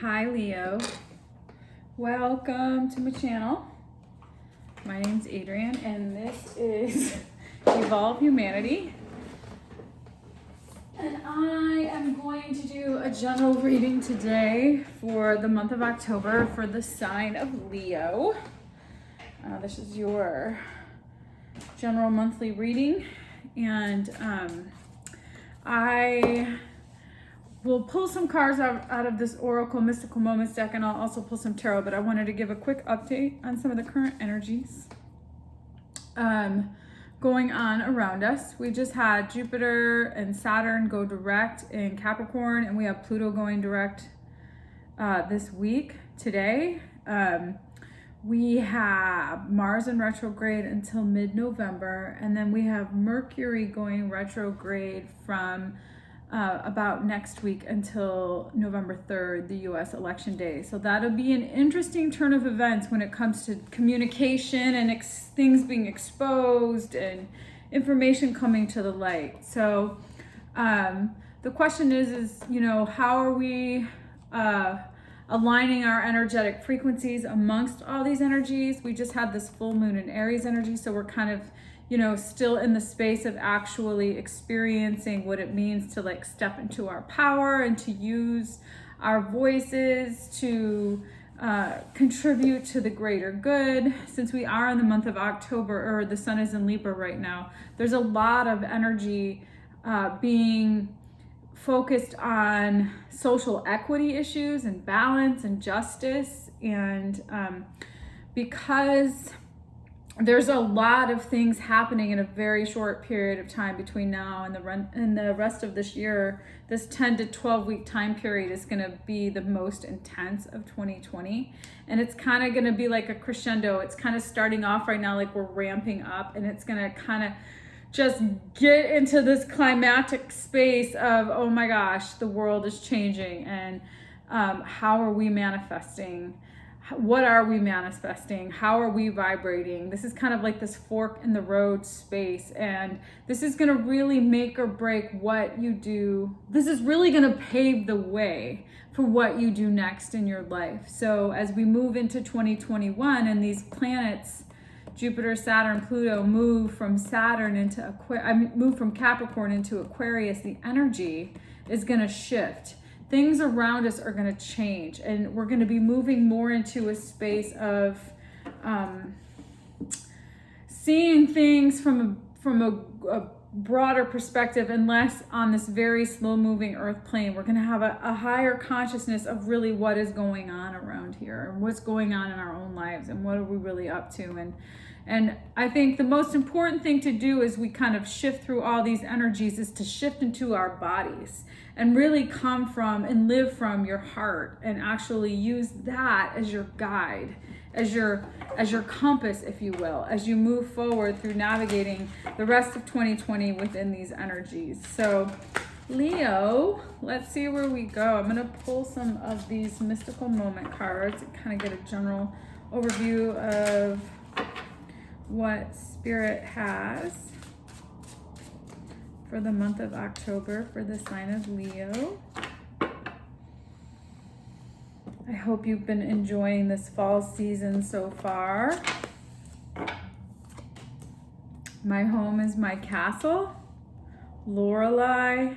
Hi Leo, welcome to my channel. My name's Adrienne and this is Evolve Humanity. And I am going to do a general reading today for the month of October for the sign of Leo. This is your general monthly reading, and I will pull some cards out of this Oracle Mystical Moments deck, and I'll also pull some tarot, but I wanted to give a quick update on some of the current energies going on around us. We just had Jupiter and Saturn go direct in Capricorn, and we have Pluto going direct this week, today. We have Mars in retrograde until mid-November, and then we have Mercury going retrograde from about next week until November 3rd, the US election day. So that'll be an interesting turn of events when it comes to communication and things being exposed and information coming to the light. So the question is, you know, how are we aligning our energetic frequencies amongst all these energies? We just had this full moon in Aries energy, so we're kind of, you know, still in the space of actually experiencing what it means to like step into our power and to use our voices to contribute to the greater good. Since we are in the month of October, or the sun is in Libra right now, there's a lot of energy being focused on social equity issues and balance and justice. And because there's a lot of things happening in a very short period of time between now and the rest of this year, this 10 to 12 week time period is going to be the most intense of 2020. And it's kind of going to be like a crescendo. It's kind of starting off right now, like we're ramping up, and it's going to kind of just get into this climactic space of, oh my gosh, the world is changing. And how are we manifesting? What are we manifesting? How are we vibrating? This is kind of like this fork in the road space, and this is going to really make or break what you do. This is really going to pave the way for what you do next in your life. So as we move into 2021 and these planets, Jupiter, Saturn, Pluto, move from Capricorn into Aquarius, the energy is going to shift. Things around us are going to change, and we're going to be moving more into a space of seeing things from a broader perspective and less on this very slow moving earth plane. We're going to have a higher consciousness of really what is going on around here, and what's going on in our own lives, and what are we really up to. And I think the most important thing to do as we kind of shift through all these energies is to shift into our bodies and really come from and live from your heart, and actually use that as your guide, as your compass, if you will, as you move forward through navigating the rest of 2020 within these energies. So Leo, let's see where we go. I'm going to pull some of these mystical moment cards and kind of get a general overview of what Spirit has for the month of October for the sign of Leo. I hope you've been enjoying this fall season so far. My home is my castle. Lorelei,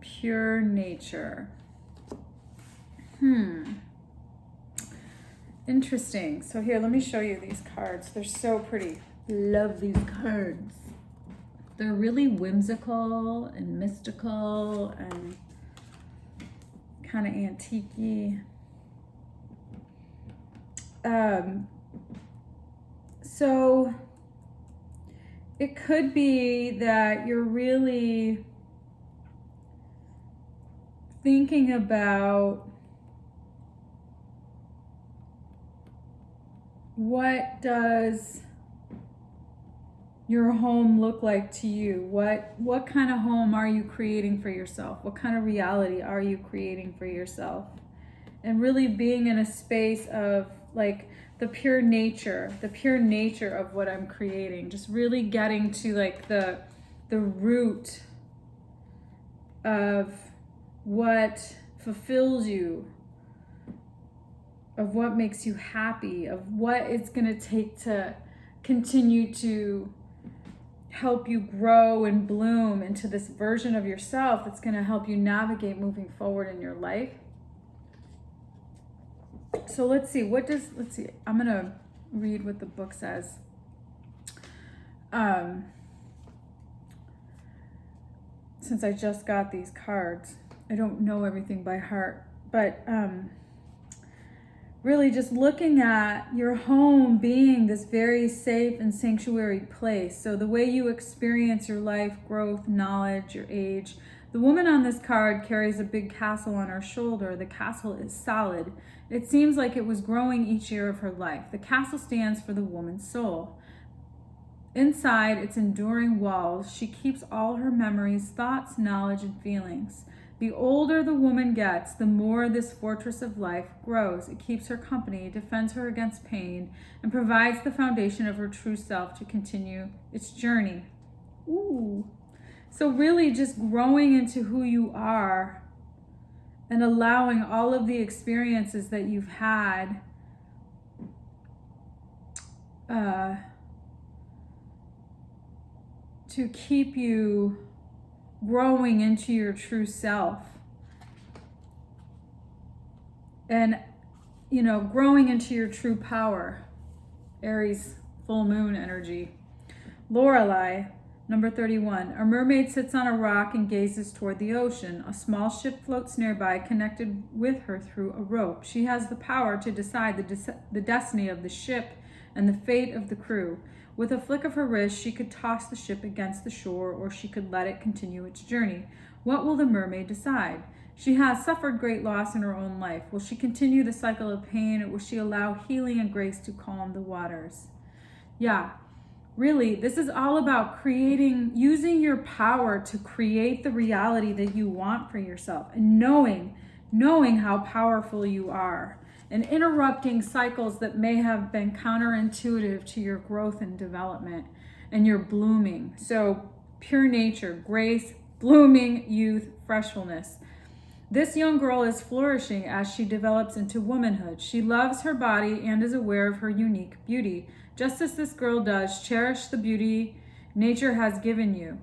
pure nature. Interesting. So here, let me show you these cards. They're so pretty. Love these cards. They're really whimsical and mystical and kind of antique-y. So it could be that you're really thinking about what does your home look like to you? What kind of home are you creating for yourself? What kind of reality are you creating for yourself? And really being in a space of like the pure nature of what I'm creating. Just really getting to like the root of what fulfills you, of what makes you happy, of what it's going to take to continue to help you grow and bloom into this version of yourself that's going to help you navigate moving forward in your life. So let's see, I'm going to read what the book says. Since I just got these cards, I don't know everything by heart, but really just looking at your home being this very safe and sanctuary place. So the way you experience your life, growth, knowledge, your age. The woman on this card carries a big castle on her shoulder. The castle is solid. It seems like it was growing each year of her life. The castle stands for the woman's soul. Inside its enduring walls, she keeps all her memories, thoughts, knowledge, and feelings. The older the woman gets, the more this fortress of life grows. It keeps her company, defends her against pain, and provides the foundation of her true self to continue its journey. Ooh. So really just growing into who you are and allowing all of the experiences that you've had to keep you growing into your true self. And, growing into your true power. Aries full moon energy. Lorelei, number 31. A mermaid sits on a rock and gazes toward the ocean. A small ship floats nearby, connected with her through a rope. She has the power to decide the destiny of the ship and the fate of the crew. With a flick of her wrist, she could toss the ship against the shore, or she could let it continue its journey. What will the mermaid decide? She has suffered great loss in her own life. Will she continue the cycle of pain, or will she allow healing and grace to calm the waters? Yeah, really, this is all about using your power to create the reality that you want for yourself, and knowing how powerful you are, and interrupting cycles that may have been counterintuitive to your growth and development and your blooming. So pure nature, grace, blooming, youth, freshfulness. This young girl is flourishing as she develops into womanhood. She loves her body and is aware of her unique beauty. Just as this girl does, cherish the beauty nature has given you.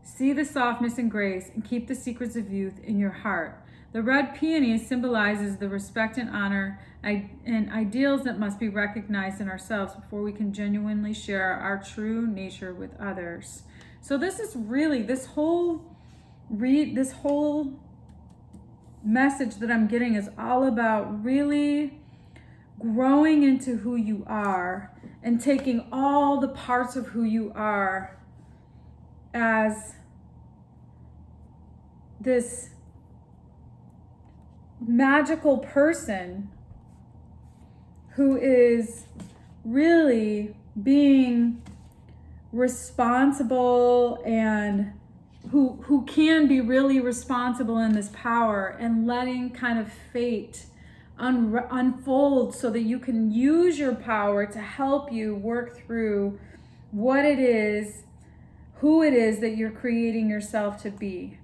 See the softness and grace, and keep the secrets of youth in your heart. The red peony symbolizes the respect and honor and ideals that must be recognized in ourselves before we can genuinely share our true nature with others. So this is really, this whole message that I'm getting is all about really growing into who you are and taking all the parts of who you are as this magical person who is really being responsible and who can be really responsible in this power, and letting kind of fate unfold so that you can use your power to help you work through what it is, who it is that you're creating yourself to be,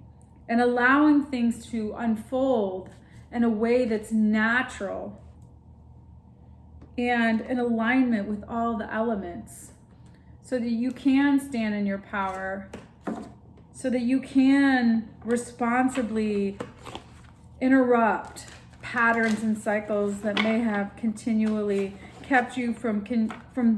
and allowing things to unfold in a way that's natural and in alignment with all the elements, so that you can stand in your power, so that you can responsibly interrupt patterns and cycles that may have continually kept you from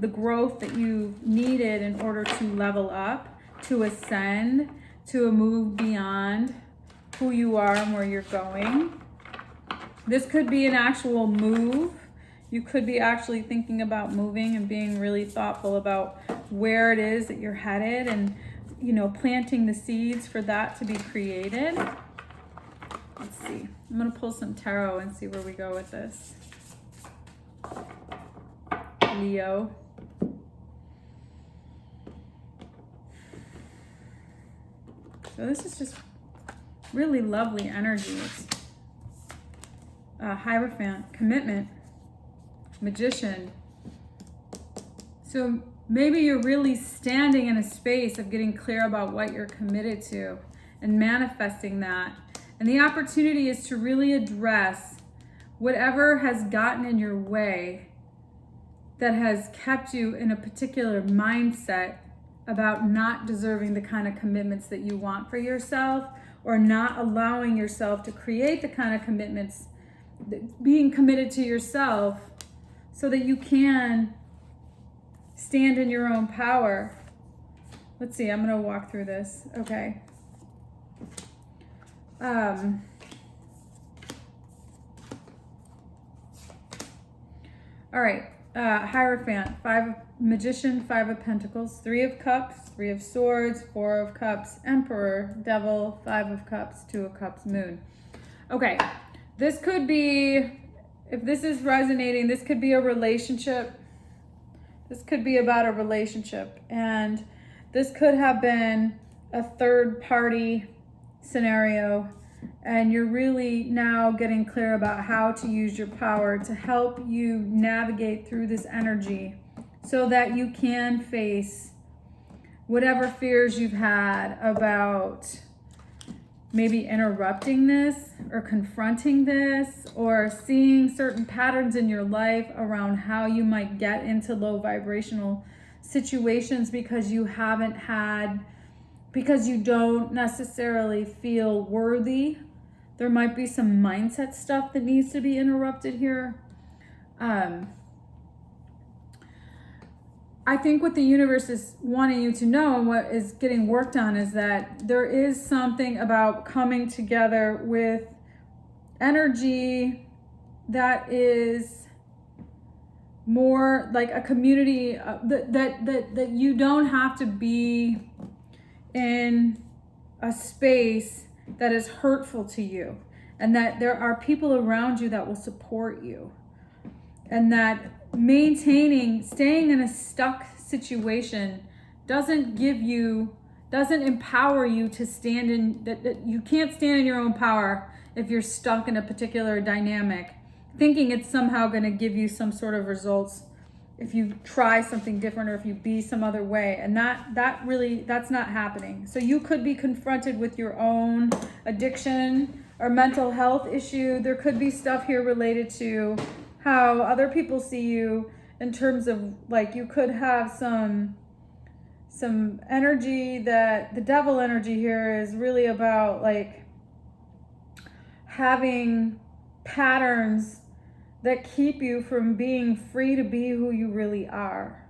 the growth that you needed in order to level up, to ascend, to move beyond who you are and where you're going. This could be an actual move. You could be actually thinking about moving and being really thoughtful about where it is that you're headed, and planting the seeds for that to be created. Let's see. I'm going to pull some tarot and see where we go with this. Leo. So this is just really lovely energy. It's Hierophant, commitment, Magician. So maybe you're really standing in a space of getting clear about what you're committed to and manifesting that. And the opportunity is to really address whatever has gotten in your way that has kept you in a particular mindset about not deserving the kind of commitments that you want for yourself, or not allowing yourself to create the kind of commitments, being committed to yourself so that you can stand in your own power. Let's see, I'm going to walk through this. Okay. All right. Hierophant, Magician, 5 of Pentacles, 3 of Cups, 3 of Swords, 4 of Cups, Emperor, Devil, 5 of Cups, 2 of Cups, Moon. Okay. This could be, if this is resonating, this could be a relationship. This could be about a relationship. And this could have been a third party scenario. And you're really now getting clear about how to use your power to help you navigate through this energy so that you can face whatever fears you've had about maybe interrupting this or confronting this, or seeing certain patterns in your life around how you might get into low vibrational situations because you don't necessarily feel worthy. There might be some mindset stuff that needs to be interrupted here. I think what the universe is wanting you to know, and what is getting worked on, is that there is something about coming together with energy that is more like a community, that you don't have to be in a space that is hurtful to you, and that there are people around you that will support you, and that staying in a stuck situation doesn't empower you to stand in, that you can't stand in your own power if you're stuck in a particular dynamic, thinking it's somehow going to give you some sort of results if you try something different, or if you be some other way. And that's not happening. So you could be confronted with your own addiction or mental health issue. There could be stuff here related to how other people see you, in terms of, like, you could have some energy, that the devil energy here is really about, like, having patterns that keep you from being free to be who you really are.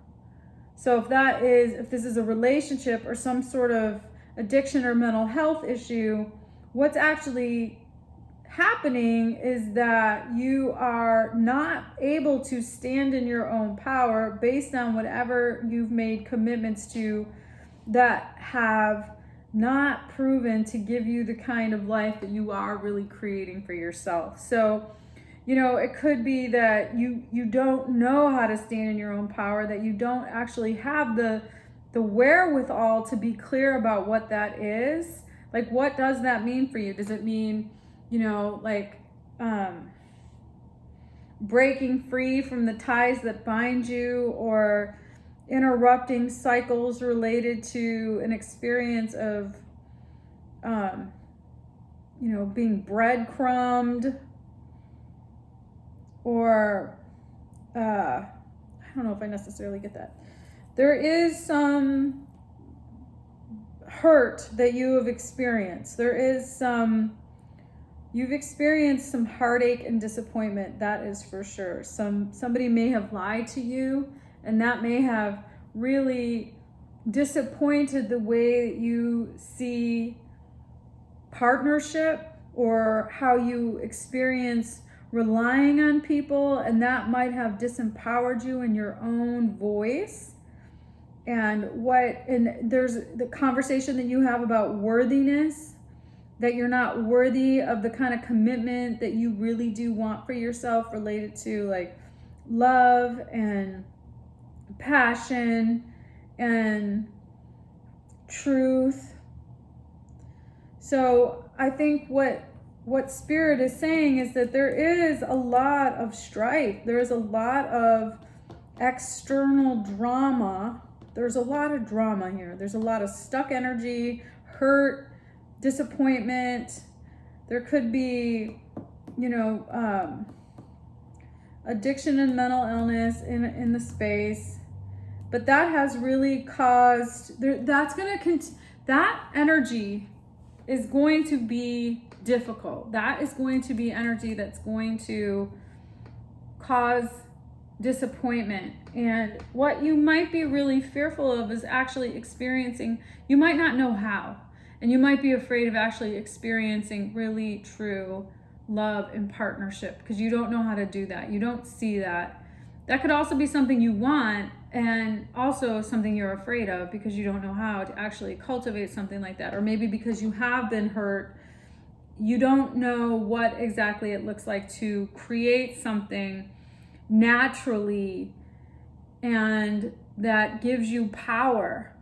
So if this is a relationship or some sort of addiction or mental health issue, what's actually happening is that you are not able to stand in your own power based on whatever you've made commitments to that have not proven to give you the kind of life that you are really creating for yourself. So, it could be that you don't know how to stand in your own power, that you don't actually have the wherewithal to be clear about what that is. Like, what does that mean for you? Does it mean, breaking free from the ties that bind you, or interrupting cycles related to an experience of, being breadcrumbed, or, I don't know if I necessarily get that. There is some hurt that you have experienced. You've experienced some heartache and disappointment, that is for sure. Somebody may have lied to you, and that may have really disappointed the way that you see partnership, or how you experience relying on people, and that might have disempowered you in your own voice. And there's the conversation that you have about worthiness, that you're not worthy of the kind of commitment that you really do want for yourself, related to, like, love and passion and truth. So I think what Spirit is saying is that there is a lot of strife. There is a lot of external drama. There's a lot of drama here. There's a lot of stuck energy, hurt, disappointment. There could be, addiction and mental illness in the space. But that has really caused, that energy is going to be difficult. That is going to be energy that's going to cause disappointment. And what you might be really fearful of is actually experiencing, you might not know how, and you might be afraid of actually experiencing really true love and partnership because you don't know how to do that. You don't see that. That could also be something you want, and also something you're afraid of because you don't know how to actually cultivate something like that. Or maybe because you have been hurt, you don't know what exactly it looks like to create something naturally and that gives you power,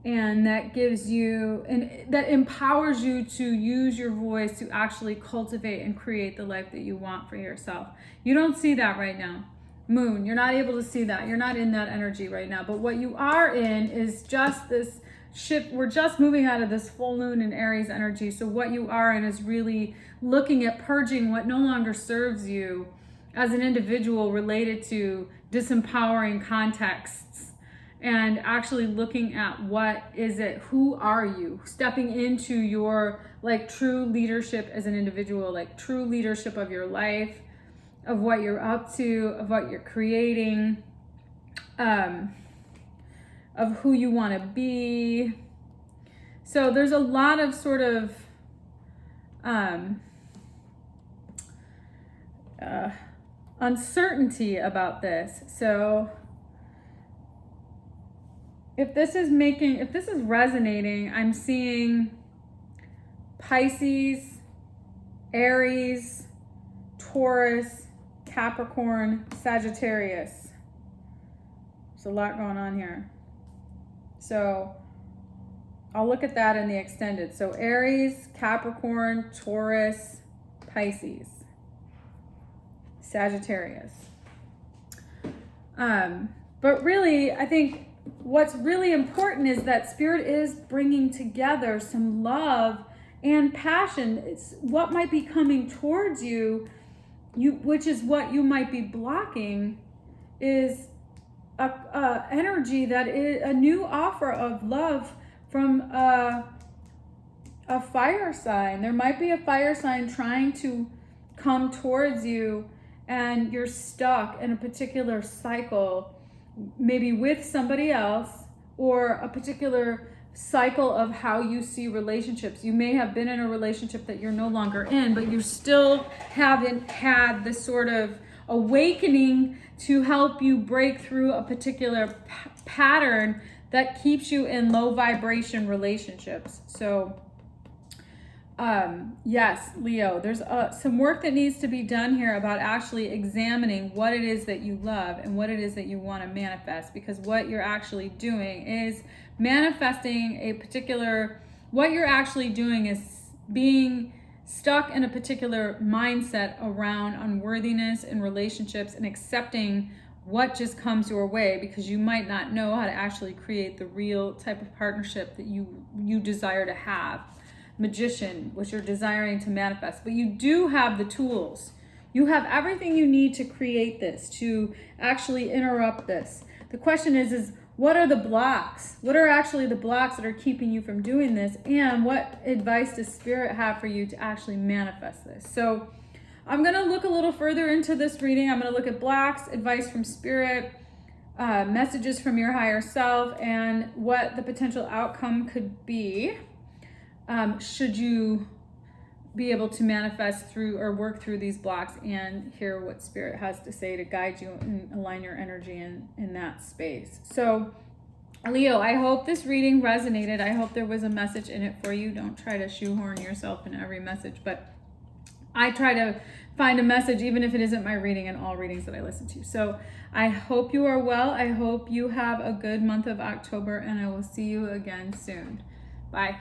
and that gives you, and that empowers you to use your voice to actually cultivate and create the life that you want for yourself. You don't see that right now. Moon, you're not able to see that. You're not in that energy right now. But what you are in is just this shift. We're just moving out of this full moon in Aries energy. So what you are in is really looking at purging what no longer serves you as an individual related to disempowering contexts, and actually looking at what is it, who are you, stepping into your like true leadership as an individual, like true leadership of your life, of what you're up to, of what you're creating, of who you want to be. So there's a lot of sort of uncertainty about this. So if this is resonating, I'm seeing Pisces, Aries, Taurus, Capricorn, Sagittarius. There's a lot going on here. So I'll look at that in the extended. So Aries, Capricorn, Taurus, Pisces, Sagittarius. But really, I think what's really important is that Spirit is bringing together some love and passion. It's what might be coming towards you, which is what you might be blocking, is a energy that is a new offer of love from a fire sign. There might be a fire sign trying to come towards you, and you're stuck in a particular cycle, maybe with somebody else, or a particular cycle of how you see relationships. You may have been in a relationship that you're no longer in, but you still haven't had this sort of awakening to help you break through a particular pattern that keeps you in low vibration relationships. So yes, Leo, there's some work that needs to be done here about actually examining what it is that you love and what it is that you want to manifest, because what you're actually doing is manifesting a particular, what you're actually doing is being stuck in a particular mindset around unworthiness in relationships and accepting what just comes your way, because you might not know how to actually create the real type of partnership that you desire to have. Magician, which you're desiring to manifest, but you do have the tools. You have everything you need to create this, to actually interrupt this. The question is what are the blocks? What are actually the blocks that are keeping you from doing this? And what advice does Spirit have for you to actually manifest this? So I'm going to look a little further into this reading. I'm going to look at blocks, advice from Spirit, messages from your higher self, and what the potential outcome could be. Should you be able to manifest through or work through these blocks and hear what Spirit has to say to guide you and align your energy in that space. So, Leo, I hope this reading resonated. I hope there was a message in it for you. Don't try to shoehorn yourself in every message, but I try to find a message even if it isn't my reading in all readings that I listen to. So I hope you are well. I hope you have a good month of October, and I will see you again soon. Bye.